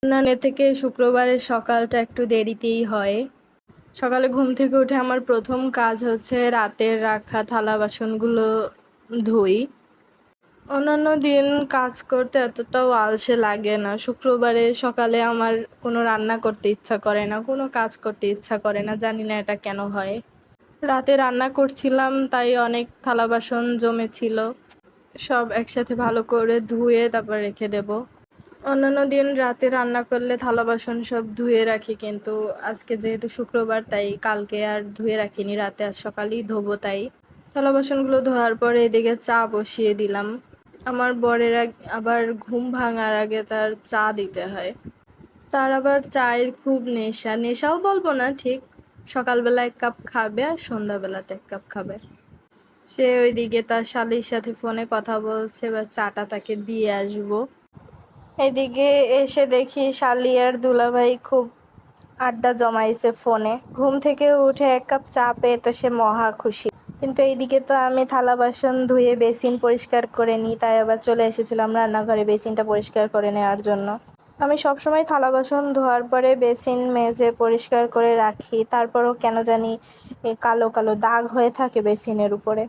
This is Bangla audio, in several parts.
অন্যান্য থেকে শুক্রবারের সকালটা একটু দেরিতেই হয়। সকালে ঘুম থেকে উঠে আমার প্রথম কাজ হচ্ছে রাতের রাখা থালা বাসনগুলো ধুই। অন্যান্য দিন কাজ করতে এতটাও আলসে লাগে না। শুক্রবারে সকালে আমার কোনো রান্না করতে ইচ্ছা করে না, কোনো কাজ করতে ইচ্ছা করে না, জানি না এটা কেন হয়। রাতে রান্না করছিলাম তাই অনেক থালা বাসন জমেছিল, সব একসাথে ভালো করে ধুয়ে তারপর রেখে দেব। অন্যান্য দিন রাতে রান্না করলে থালা বাসন সব ধুয়ে রাখি, কিন্তু আজকে যেহেতু শুক্রবার তাই কালকে আর ধুয়ে রাখিনি, রাতে আজ সকালেই ধোবো। তাই থালা বাসনগুলো ধোয়ার পরে এদিকে চা বসিয়ে দিলাম। আমার বরের আবার ঘুম ভাঙার আগে তার চা দিতে হয়। তার আবার চায়ের খুব নেশা, নেশাও বলবো না ঠিক, সকালবেলা 1 কাপ খাবে আর সন্ধ্যাবেলাতে 1 কাপ খাবে। সে ওইদিকে তার শালির সাথে ফোনে কথা বলছে, বা চাটা তাকে দিয়ে আসবো। এদিকে এসে দেখি শালি আর দুলাভাই খুব আড্ডা জমাইছে ফোনে। ঘুম থেকে উঠে 1 কাপ চা পেয়ে তো সে মহা খুশি, কিন্তু এইদিকে তো আমি থালা বাসন ধুয়ে বেসিন পরিষ্কার করে নিই, তাই আবার চলে এসেছিলাম রান্নাঘরে বেসিনটা পরিষ্কার করে নেওয়ার জন্য। আমি সবসময় থালা বাসন ধোয়ার পরে বেসিন মেজে পরিষ্কার করে রাখি, তারপরও কেন জানি কালো কালো দাগ হয়ে থাকে বেসিনের উপরে।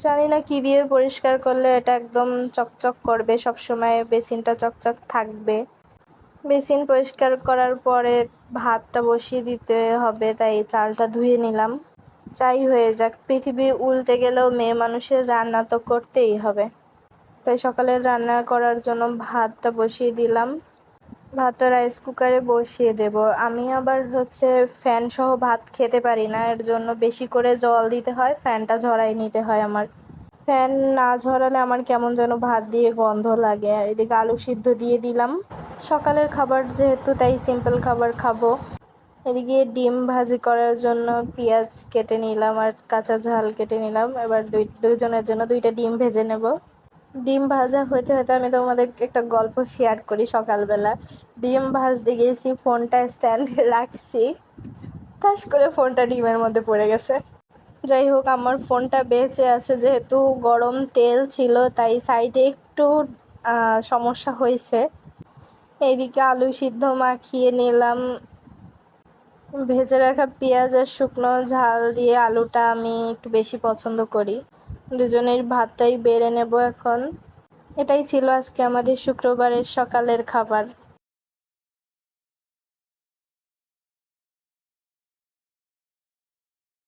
জানি না কি দিয়ে পরিষ্কার করলে এটা একদম চকচক করবে, সবসময় বেসিনটা চকচক থাকবে। বেসিন পরিষ্কার করার পরে ভাতটা বসিয়ে দিতে হবে, তাই চালটা ধুয়ে নিলাম। যাই হয়ে যাক, পৃথিবী উল্টে গেলেও মেয়ে মানুষের রান্না তো করতেই হবে। তাই সকালের রান্না করার জন্য ভাতটা বসিয়ে দিলাম। ভাতটা রাইস কুকারে বসিয়ে দেব। আমি আবার ফ্যান সহ ভাত খেতে পারি না, এর জন্য বেশি করে জল দিতে হয়, ফ্যানটা ঝরাই নিতে হয় আমার। ফ্যান না ঝরালে আমার কেমন যেন ভাত দিয়ে গন্ধ লাগে। আর এদিকে আলু সিদ্ধ দিয়ে দিলাম। সকালের খাবার যেহেতু, তাই সিম্পল খাবার খাবো। এদিকে ডিম ভাজি করার জন্য পেঁয়াজ কেটে নিলাম আর কাঁচা ঝাল কেটে নিলাম। এবার দুজনের জন্য 2টা ডিম ভেজে নেব। ডিম ভাজা হতে হতে আমি তোমাদের একটা গল্প শেয়ার করি। সকালবেলা ডিম ভাজতে গেছি, ফোনটা স্ট্যান্ডে রাখছি, ঠাস করে ফোনটা ডিমের মধ্যে পড়ে গেছে। যাই হোক, আমার ফোনটা বেঁচে আছে, যেহেতু গরম তেল ছিল তাই সাইডে একটু সমস্যা হয়েছে। এইদিকে আলু সিদ্ধ মাখিয়ে নিলাম। ভেজে রাখা পেঁয়াজ আর শুকনো ঝাল দিয়ে আলুটা আমি একটু বেশি পছন্দ করি। দুজনের ভাতটাই বেড়ে নেব এখন। এটাই ছিল আজকে আমাদের শুক্রবারের সকালের খাবার।